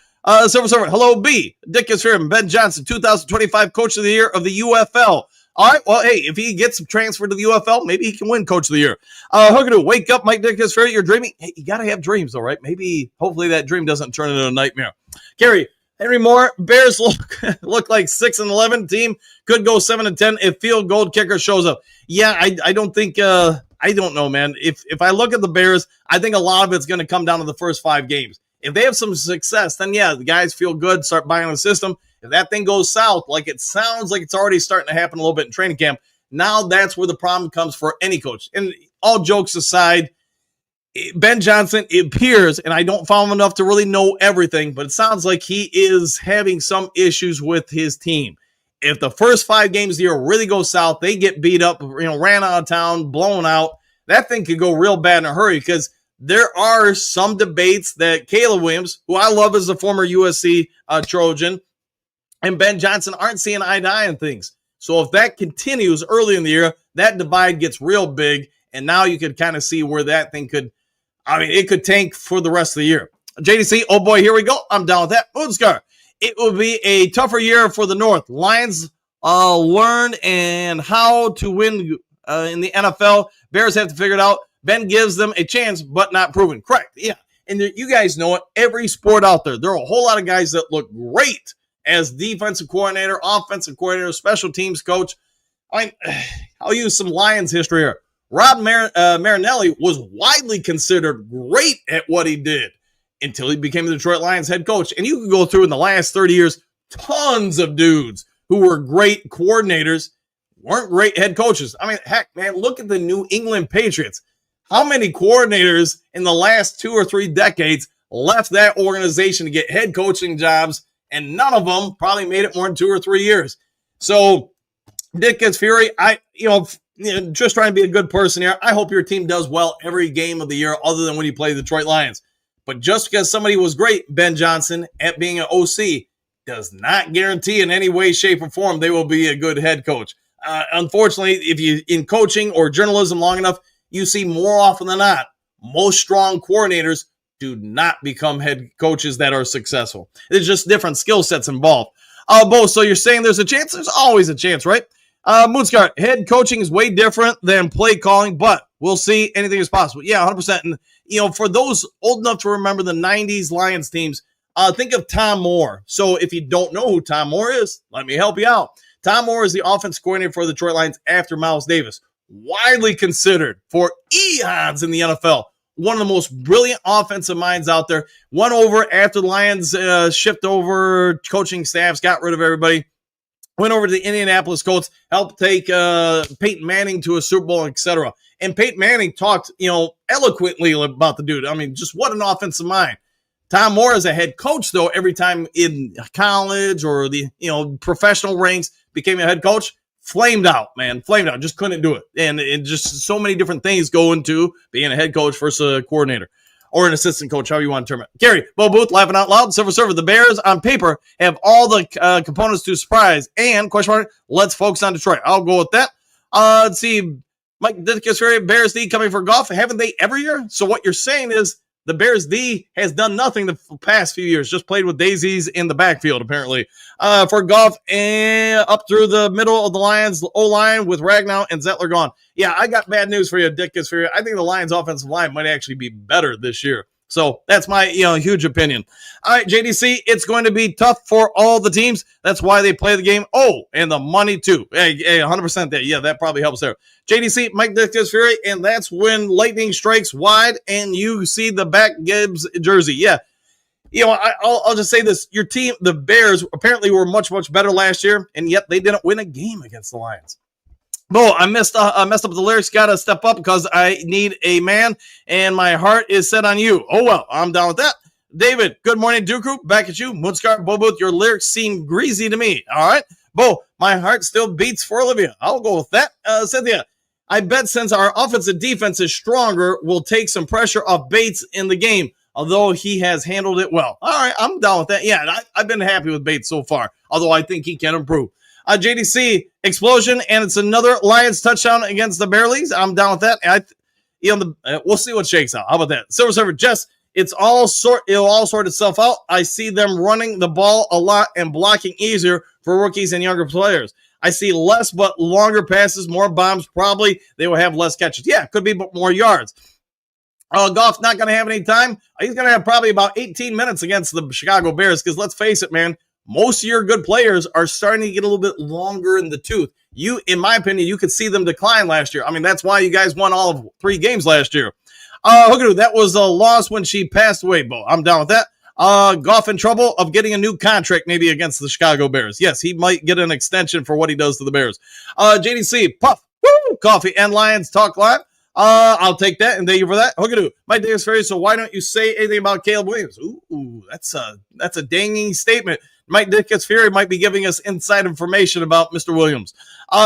Silver Server, hello, B. Dick is here. Ben Johnson, 2025 Coach of the Year of the UFL. All right, well, hey, if he gets transferred to the UFL, maybe he can win Coach of the Year. Hookadoo, wake up, Mike Dick is here. You're dreaming. Hey, you got to have dreams, all right? Hopefully that dream doesn't turn into a nightmare. Gary, Henry Moore, Bears look like 6-11 team. Could go 7-10 if field goal kicker shows up. Yeah, I don't think I don't know, man. If I look at the Bears, I think a lot of it's going to come down to the first 5 games. If they have some success, then yeah, the guys feel good, start buying the system. If that thing goes south, like it sounds like it's already starting to happen a little bit in training camp, now that's where the problem comes for any coach. And all jokes aside, Ben Johnson, it appears, and I don't follow him enough to really know everything, but it sounds like he is having some issues with his team. If the first 5 games of the year really go south, they get beat up, ran out of town, blown out, that thing could go real bad in a hurry because there are some debates that Caleb Williams, who I love as a former USC Trojan, and Ben Johnson aren't seeing eye to eye on things. So if that continues early in the year, that divide gets real big, and now you could kind of see where that thing it could tank for the rest of the year. JDC, oh boy, here we go. I'm down with that. Moonscar, it will be a tougher year for the North. Lions learn and how to win in the NFL. Bears have to figure it out. Ben gives them a chance, but not proven. Correct. Yeah. And you guys know it. Every sport out there, there are a whole lot of guys that look great as defensive coordinator, offensive coordinator, special teams coach. I'll use some Lions history here. Rob Marinelli was widely considered great at what he did until he became the Detroit Lions head coach. And you can go through in the last 30 years, tons of dudes who were great coordinators weren't great head coaches. Heck, man, look at the New England Patriots. How many coordinators in the last 2 or 3 decades left that organization to get head coaching jobs, and none of them probably made it more than 2 or 3 years. So, Dick gets Fury. Just trying to be a good person here. I hope your team does well every game of the year other than when you play the Detroit Lions. But just because somebody was great, Ben Johnson, at being an OC, does not guarantee in any way, shape, or form they will be a good head coach. Unfortunately, if you in coaching or journalism long enough, you see more often than not, most strong coordinators do not become head coaches that are successful. There's just different skill sets involved. Bo, so you're saying there's a chance? There's always a chance, right? Moonscar, head coaching is way different than play calling, but we'll see. Anything is possible. Yeah, 100%. And, for those old enough to remember the 90s Lions teams, think of Tom Moore. So if you don't know who Tom Moore is, let me help you out. Tom Moore is the offensive coordinator for the Detroit Lions after Miles Davis. Widely considered for eons in the NFL. One of the most brilliant offensive minds out there. Went over after the Lions shipped over coaching staffs, got rid of everybody. Went over to the Indianapolis Colts, helped take Peyton Manning to a Super Bowl, etc. And Peyton Manning talked, eloquently about the dude. Just what an offensive mind. Tom Moore as a head coach, though, every time in college or the professional ranks became a head coach, flamed out, man. Flamed out. Just couldn't do it. And just so many different things go into being a head coach versus a coordinator or an assistant coach, however you want to term it. Gary, Bo Booth, laughing out loud. Silver Server, the Bears on paper have all the components to surprise. And, question mark, let's focus on Detroit. I'll go with that. Let's see. Mike Dickus, Bears D coming for Goff. Haven't they every year? So what you're saying is the Bears D has done nothing the past few years, just played with daisies in the backfield, apparently. For Goff and up through the middle of the Lions O-line with Ragnow and Zettler gone. Yeah, I got bad news for you, Dick. I think the Lions offensive line might actually be better this year. So that's my huge opinion. All right, JDC, it's going to be tough for all the teams. That's why they play the game. Oh, and the money too. Hey, 100% that. Yeah, that probably helps there. JDC, Mike Dickus Fury, and that's when lightning strikes wide and you see the back Gibbs jersey. Yeah. I'll just say this. Your team, the Bears, apparently were much, much better last year, and yet they didn't win a game against the Lions. Bo, I messed up the lyrics. Got to step up because I need a man, and my heart is set on you. Oh, well, I'm down with that. David, good morning, Dooku. Back at you. Moonscar, Bo Booth, your lyrics seem greasy to me. All right. Bo, my heart still beats for Olivia. I'll go with that. Cynthia, I bet since our offensive defense is stronger, we'll take some pressure off Bates in the game, although he has handled it well. All right, I'm down with that. Yeah, I've been happy with Bates so far, although I think he can improve. JDC, explosion, and it's another Lions touchdown against the Bear Leagues. I'm down with that. We'll see what shakes out. How about that? Silver Server, Jess, it'll all sort itself out. I see them running the ball a lot and blocking easier for rookies and younger players. I see less but longer passes, more bombs. Probably they will have less catches. Yeah, could be but more yards. Goff's not going to have any time. He's going to have probably about 18 minutes against the Chicago Bears because let's face it, man, most of your good players are starting to get a little bit longer in the tooth. In my opinion, you could see them decline last year. I mean, that's why you guys won all of 3 games last year. That was a loss when she passed away, Bo. I'm down with that. Goff in trouble of getting a new contract maybe against the Chicago Bears. Yes, he might get an extension for what he does to the Bears. JDC, Puff, woo, Coffee, and Lions Talk Live. I'll take that, and thank you for that. Hookadoo, my day is fairy, so why don't you say anything about Caleb Williams? Ooh, that's a danging statement. Mike Dickus Fury might be giving us inside information about Mr. Williams.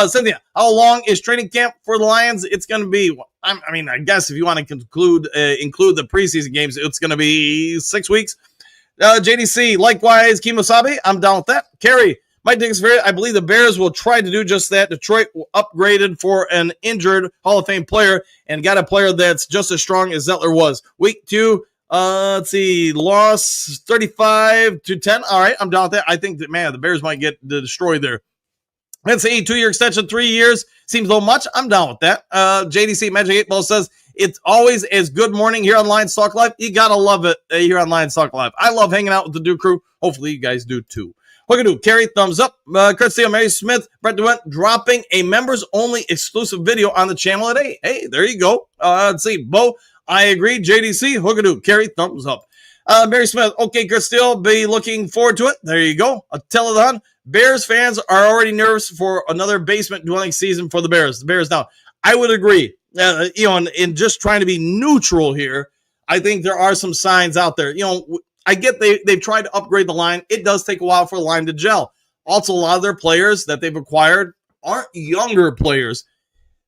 Cynthia, how long is training camp for the Lions? It's going to be, I guess if you want to include the preseason games, it's going to be 6 weeks. JDC, likewise, Kimosabe, I'm down with that. Kerry, Mike Dickus Fury, I believe the Bears will try to do just that. Detroit upgraded for an injured Hall of Fame player and got a player that's just as strong as Zettler was. Week 2, let's see, loss 35-10. All right, I'm down with that. I think that, man, the Bears might get destroyed there. Let's see, 2-year extension, 3 years. Seems a little much. I'm down with that. JDC Magic 8 Ball says, it's always as good morning here on Lions Talk Live. You got to love it here on Lions Talk Live. I love hanging out with the Duke crew. Hopefully you guys do too. Hookadoo, Carrie, thumbs up. Kurt Steele, Mary Smith, Brett DeWent, dropping a members-only exclusive video on the channel at 8. Hey, there you go. Let's see, Bo, I agree. JDC, Hookadoo, Carrie, thumbs up. Mary Smith, okay, Kurt Steele, be looking forward to it. There you go. A telethon. Bears fans are already nervous for another basement-dwelling season for the Bears. The Bears now. I would agree. In just trying to be neutral here, I think there are some signs out there. I get they've tried to upgrade the line. It does take a while for the line to gel. Also, a lot of their players that they've acquired aren't younger players.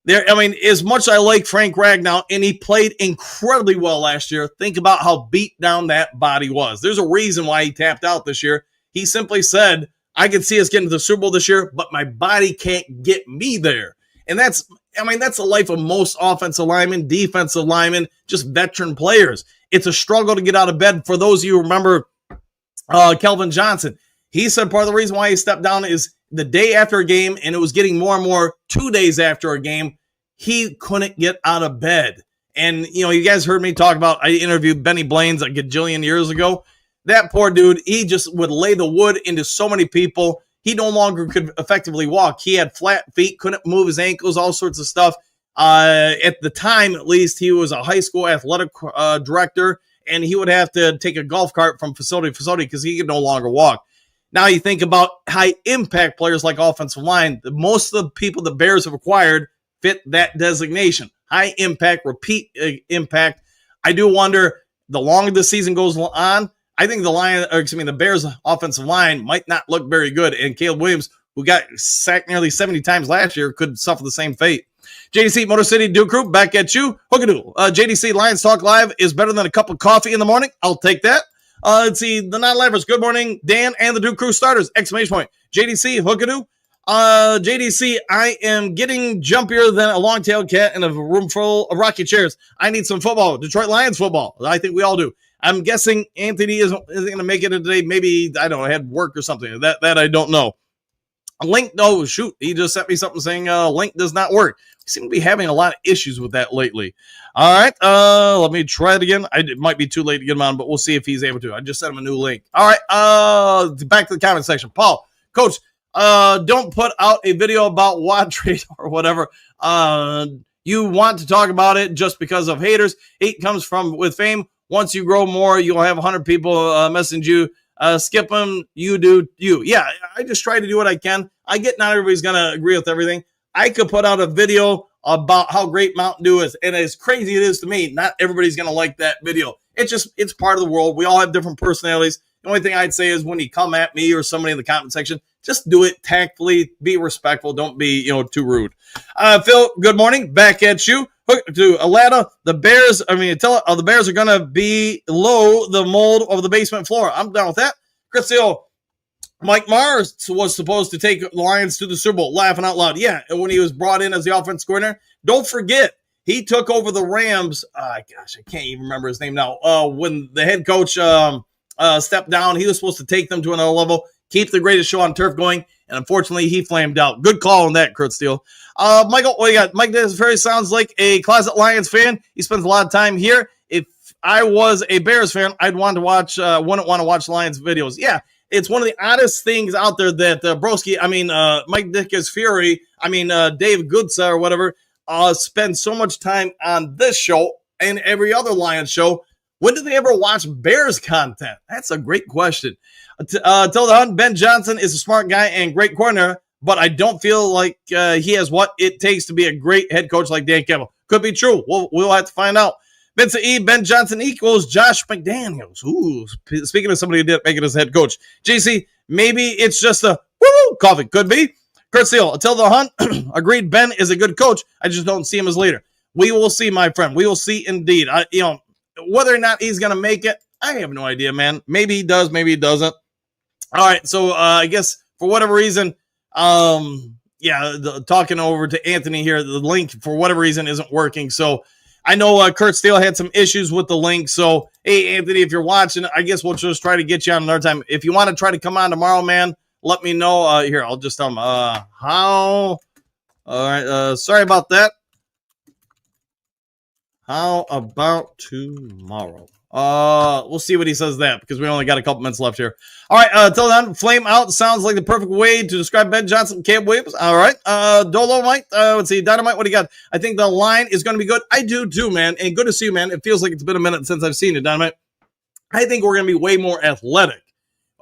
As much as I like Frank Ragnow, and he played incredibly well last year, think about how beat down that body was. There's a reason why he tapped out this year. He simply said, I could see us getting to the Super Bowl this year, but my body can't get me there. And that's the life of most offensive linemen, defensive linemen, just veteran players. It's a struggle to get out of bed. For those of you who remember Kelvin Johnson, he said part of the reason why he stepped down is the day after a game, and it was getting more and more 2 days after a game, he couldn't get out of bed. And, you guys heard me talk about, I interviewed Benny Blaines a gajillion years ago. That poor dude, he just would lay the wood into so many people. He no longer could effectively walk. He had flat feet, couldn't move his ankles, all sorts of stuff. At the time, at least, he was a high school athletic director, and he would have to take a golf cart from facility to facility because he could no longer walk. Now you think about high-impact players like offensive line. Most of the people the Bears have acquired fit that designation. High-impact, repeat impact. I do wonder, the longer the season goes on, I think the Bears' offensive line might not look very good, and Caleb Williams, who got sacked nearly 70 times last year, could suffer the same fate. JDC Motor City Duke Group, back at you. Hookadoo. JDC Lions Talk Live is better than a cup of coffee in the morning. I'll take that. Let's see. The non-lifers. Good morning, Dan and the Duke Crew starters. Exclamation point. JDC, Hookadoo. JDC, I am getting jumpier than a long-tailed cat in a room full of rocking chairs. I need some football. Detroit Lions football. I think we all do. I'm guessing Anthony isn't going to make it today. Maybe, I don't know, had work or something. That I don't know. A link, oh, shoot. He just sent me something saying link does not work. We seem to be having a lot of issues with that lately. All right. Let me try it again. It might be too late to get him on, but we'll see if he's able to. I just sent him a new link. All right. Back to the comment section. Paul, Coach, don't put out a video about WOD trade or whatever. You want to talk about it just because of haters. Hate comes from with fame. Once you grow more, you'll have 100 people message you. Skip them. You do you. Yeah, I just try to do what I can. I get not everybody's going to agree with everything. I could put out a video about how great Mountain Dew is. And as crazy it is to me, not everybody's going to like that video. It's part of the world. We all have different personalities. The only thing I'd say is when you come at me or somebody in the comment section, just do it tactfully. Be respectful. Don't be, too rude. Phil, good morning. Back at you. To Alana, the Bears, the Bears are going to be below the mold of the basement floor. I'm down with that. Chris Hill, Mike Mars was supposed to take the Lions to the Super Bowl, laughing out loud. Yeah, when he was brought in as the offense coordinator. Don't forget, he took over the Rams. I can't even remember his name now. When the head coach stepped down, he was supposed to take them to another level, keep the greatest show on turf going, and unfortunately, he flamed out. Good call on that, Kurt Steele. Michael, what do you got? Mike Desferry sounds like a closet Lions fan. He spends a lot of time here. If I was a Bears fan, I'd wouldn't want to watch Lions videos. Yeah, it's one of the oddest things out there that Mike Desferry, Dave Goodsa or whatever, spend so much time on this show and every other Lions show. When do they ever watch Bears content? That's a great question. Till the Hunt, Ben Johnson is a smart guy and great coordinator, but I don't feel like he has what it takes to be a great head coach like Dan Campbell. Could be true. We'll have to find out. Vincent E. Ben Johnson equals Josh McDaniels. Ooh, speaking of somebody who didn't make it as head coach. JC, maybe it's just a woo coffee. Could be. Kurt Steele, Till the Hunt, agreed Ben is a good coach. I just don't see him as leader. We will see, my friend. We will see indeed. Whether or not he's going to make it, I have no idea, man. Maybe he does, maybe he doesn't. All right, so I guess for whatever reason, talking over to Anthony here, the link for whatever reason isn't working. So I know Kurt Steele had some issues with the link. So, hey, Anthony, if you're watching, I guess we'll just try to get you on another time. If you want to try to come on tomorrow, man, let me know. Here, I'll just tell him how. All right, sorry about that. How about tomorrow? We'll see what he says that because we only got a couple minutes left here. All right, till then, flame out sounds like the perfect way to describe Ben Johnson, Cam Williams. All right, Dolo Mike, let's see, Dynamite, what do you got? I think the line is going to be good. I do too, man, and good to see you, man. It feels like it's been a minute since I've seen you, Dynamite. I think we're going to be way more athletic.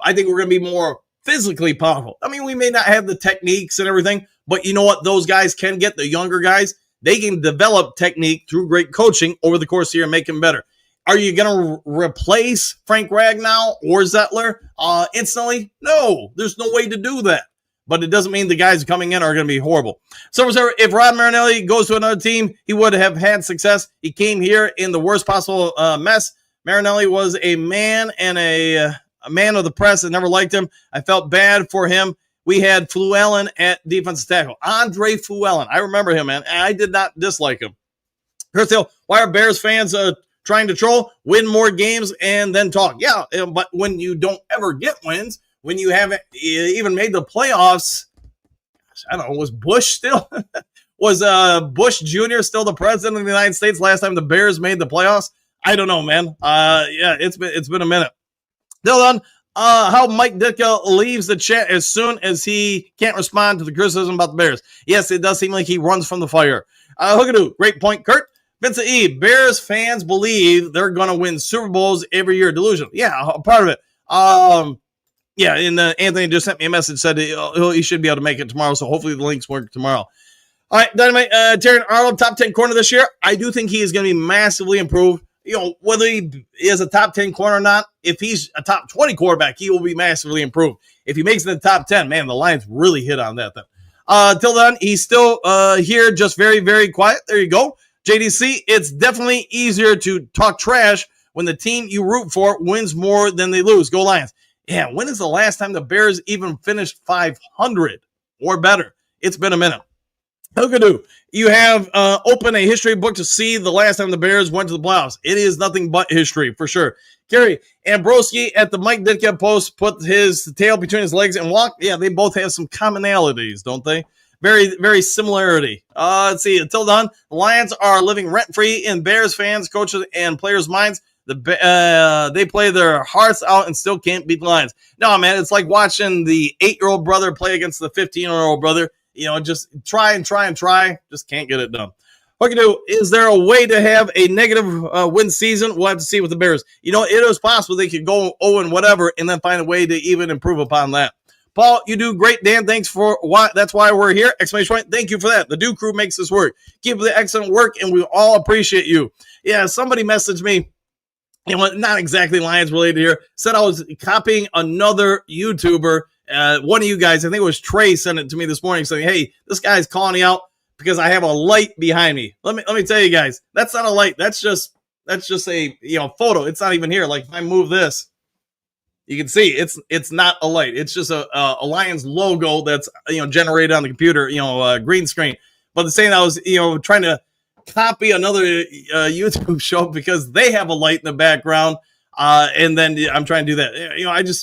I think we're going to be more physically powerful. I mean, we may not have the techniques and everything, but you know what? Those guys can get, the younger guys, they can develop technique through great coaching over the course of the year and make them better. Are you going to replace Frank Ragnow or Zettler instantly? No, there's no way to do that. But it doesn't mean the guys coming in are going to be horrible. So if Rod Marinelli goes to another team, he would have had success. He came here in the worst possible mess. Marinelli was a man and a man of the press that never liked him. I felt bad for him. We had Fluellen at defensive tackle. Andre Fluellen. I remember him, man. I did not dislike him. Chris Hill, why are Bears fans trying to troll? Win more games and then talk. Yeah, but when you don't ever get wins, when you haven't even made the playoffs, I don't know, was Bush still? Was Bush Jr. still the president of the United States last time the Bears made the playoffs? I don't know, man. It's been a minute. Dylan, how Mike Ditka leaves the chat as soon as he can't respond to the criticism about the Bears. Yes, it does seem like he runs from the fire. Hookadoo, great point, Kurt. Vincent E, Bears fans believe they're going to win Super Bowls every year. Delusion. Yeah, part of it. And Anthony just sent me a message, said he should be able to make it tomorrow, so hopefully the links work tomorrow. All right, Dynamite, Terran Arnold, top 10 corner this year. I do think he is going to be massively improved. Whether he is a top 10 corner or not, if he's a top 20 quarterback, he will be massively improved. If he makes it in the top 10, man, the Lions really hit on that then. Till then, he's still here, just very, very quiet. There you go. JDC, it's definitely easier to talk trash when the team you root for wins more than they lose. Go Lions. Yeah, when is the last time the Bears even finished 500 or better? It's been a minute. Hookadoo, you have opened a history book to see the last time the Bears went to the playoffs. It is nothing but history, for sure. Gary Ambroski at the Mike Ditka post put his tail between his legs and walked. Yeah, they both have some commonalities, don't they? Very, very similarity. Let's see. Until then, the Lions are living rent-free in Bears fans, coaches, and players' minds. They play their hearts out and still can't beat the Lions. No, man, it's like watching the 8-year-old brother play against the 15-year-old brother. You know, just try and try and try. Just can't get it done. What can you do? Is there a way to have a negative win season? We'll have to see with the Bears. You know, it is possible they could go 0 and whatever and then find a way to even improve upon that. Paul, you do great. Dan, thanks for why. That's why we're here. Exclamation point. Thank you for that. The Do Crew makes this work. Keep the excellent work, and we all appreciate you. Yeah, somebody messaged me. You know, not exactly Lions related here. Said I was copying another YouTuber. One of you guys, I think it was Trey, sent it to me this morning saying, hey, this guy's calling me out because I have a light behind me. Let me tell you guys, that's not a light. That's just a photo. It's not even here. Like if I move this, you can see it's not a light. It's just a Lions logo that's generated on the computer, green screen. But the saying I was trying to copy another YouTube show because they have a light in the background. And then I'm trying to do that.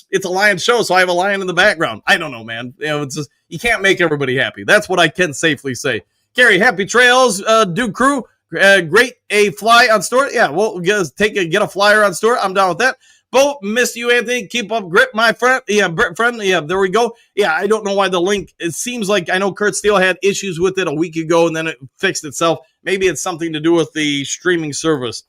It's a Lion show, so I have a lion in the background. I don't know, man. It's just, you can't make everybody happy. That's what I can safely say. Gary, happy trails, Duke Crew. Great, a fly on store. Yeah, we'll get a flyer on store. I'm down with that. Bo, miss you, Anthony. Keep up grip, my friend. Yeah, friend. Yeah, there we go. Yeah, I don't know why the link. It seems like I know Kurt Steele had issues with it a week ago, and then it fixed itself. Maybe it's something to do with the streaming service.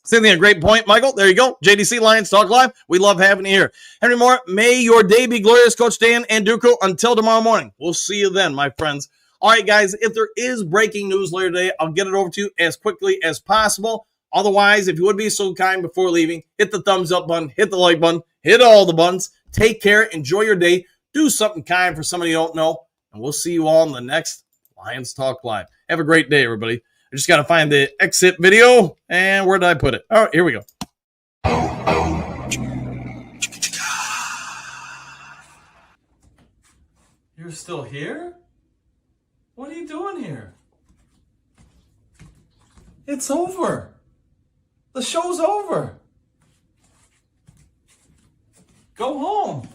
Cynthia, great point, Michael. There you go. JDC Lions Talk Live. We love having you here. Henry Moore, may your day be glorious, Coach Dan and Duco. Until tomorrow morning. We'll see you then, my friends. All right, guys, if there is breaking news later today, I'll get it over to you as quickly as possible. Otherwise, if you would be so kind before leaving, hit the thumbs up button, hit the like button, hit all the buttons. Take care. Enjoy your day. Do something kind for somebody you don't know. And we'll see you all in the next Lions Talk Live. Have a great day, everybody. I just got to find the exit video. And where did I put it? All right, here we go. You're still here? What are you doing here? It's over. The show's over. Go home.